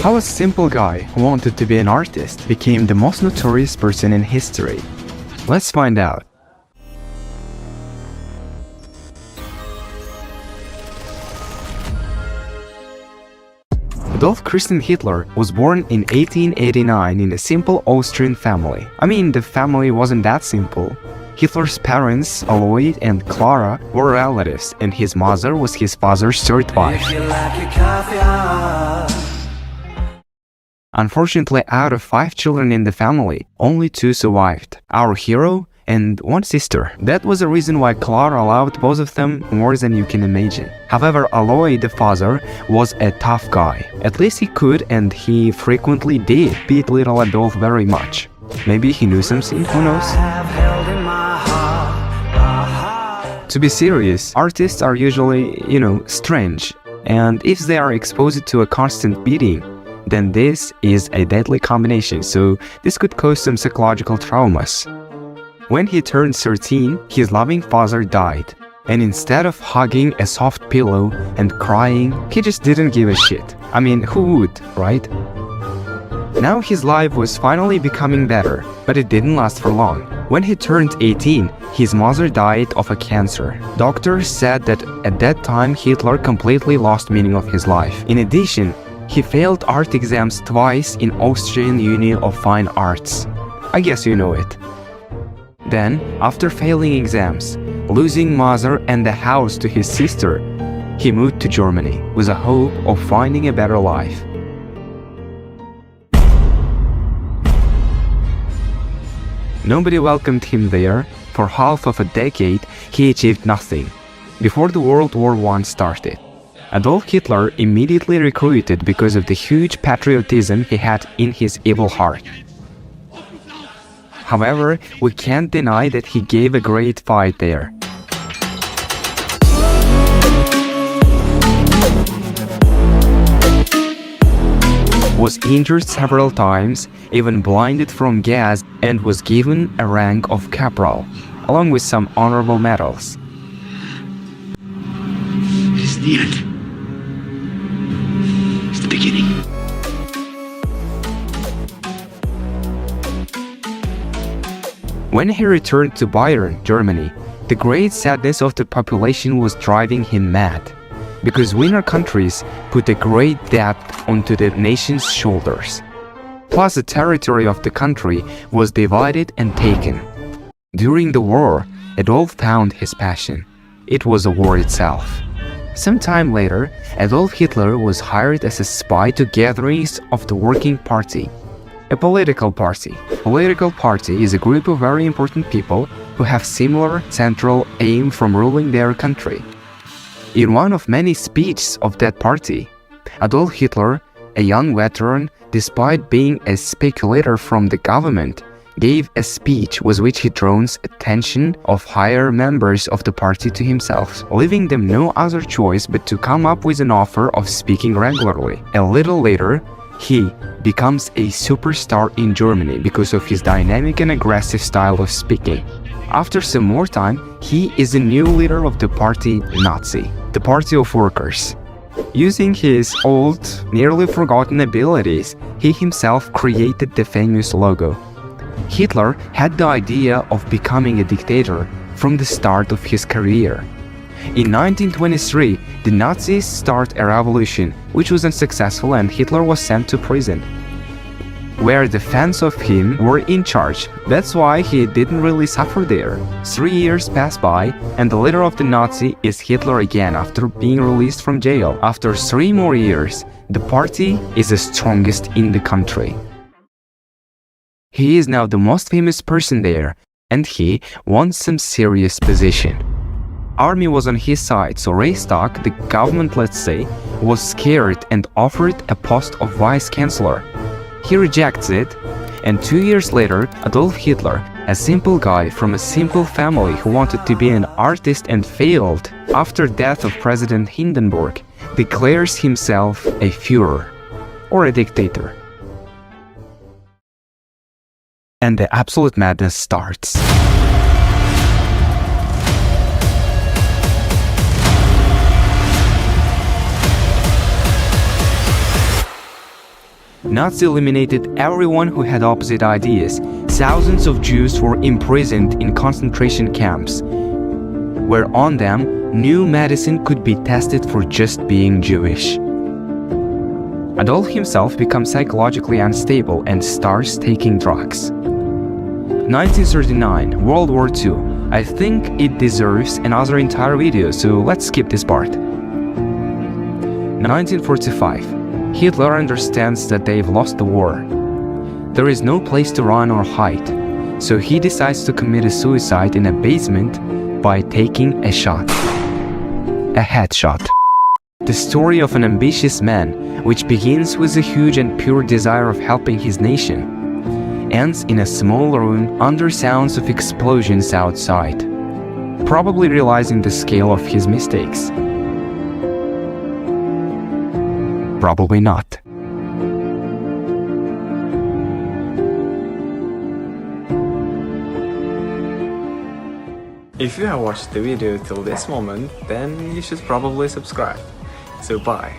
How a simple guy who wanted to be an artist became the most notorious person in history. Let's find out. Adolf Christian Hitler was born in 1889 in a simple Austrian family. I mean, the family wasn't that simple. Hitler's parents, Alois and Clara, were relatives, and his mother was his father's third wife. Unfortunately, out of 5 children in the family, only 2 survived. Our hero and 1 sister. That was the reason why Clara loved both of them more than you can imagine. However, Alois, the father, was a tough guy. At least he could, and he frequently did, beat little Adolf very much. Maybe he knew something, who knows? To be serious, artists are usually, strange. And if they are exposed to a constant beating, then this is a deadly combination, so this could cause some psychological traumas. When he turned 13, his loving father died, and instead of hugging a soft pillow and crying, he just didn't give a shit. I mean, who would, right? Now his life was finally becoming better, but it didn't last for long. When he turned 18, his mother died of a cancer. Doctors said that at that time Hitler completely lost meaning of his life. In addition, he failed art exams twice in Austrian Union of Fine Arts. I guess you know it. Then, after failing exams, losing mother and the house to his sister, he moved to Germany with a hope of finding a better life. Nobody welcomed him there. For half of a decade, he achieved nothing. Before the World War I started, Adolf Hitler immediately recruited because of the huge patriotism he had in his evil heart. However, we can't deny that he gave a great fight there. Was injured several times, even blinded from gas, and was given a rank of corporal, along with some honorable medals. It is the end. It's the beginning. When he returned to Bayern, Germany, the great sadness of the population was driving him mad, because winner countries put a great debt onto the nation's shoulders. Plus, the territory of the country was divided and taken. During the war, Adolf found his passion. It was the war itself. Some time later, Adolf Hitler was hired as a spy to gatherings of the Working Party. A political party. Political party is a group of very important people who have similar central aim from ruling their country. In one of many speeches of that party, Adolf Hitler, a young veteran, despite being a speculator from the government, gave a speech with which he draws attention of higher members of the party to himself, leaving them no other choice but to come up with an offer of speaking regularly. A little later, he becomes a superstar in Germany because of his dynamic and aggressive style of speaking. After some more time, he is the new leader of the party Nazi, the Party of Workers. Using his old, nearly forgotten abilities, he himself created the famous logo. Hitler had the idea of becoming a dictator from the start of his career. In 1923, the Nazis start a revolution, which was unsuccessful, and Hitler was sent to prison, where the fans of him were in charge. That's why he didn't really suffer there. 3 years pass by, and the leader of the Nazi is Hitler again after being released from jail. After 3 more years, the party is the strongest in the country. He is now the most famous person there, and he wants some serious position. Army was on his side, so Reichstag, the government, let's say, was scared and offered a post of vice-chancellor. He rejects it, and 2 years later, Adolf Hitler, a simple guy from a simple family who wanted to be an artist and failed after death of President Hindenburg, declares himself a Führer, or a dictator. And the absolute madness starts. Nazis eliminated everyone who had opposite ideas. Thousands of Jews were imprisoned in concentration camps, where on them, new medicine could be tested for just being Jewish. Adolf himself becomes psychologically unstable and starts taking drugs. 1939, World War II. I think it deserves another entire video, so let's skip this part. 1945. Hitler understands that they've lost the war. There is no place to run or hide, so he decides to commit a suicide in a basement by taking a shot. A headshot. The story of an ambitious man, which begins with a huge and pure desire of helping his nation, ends in a small room under sounds of explosions outside, probably realizing the scale of his mistakes. Probably not. If you have watched the video till this moment, then you should probably subscribe. So bye.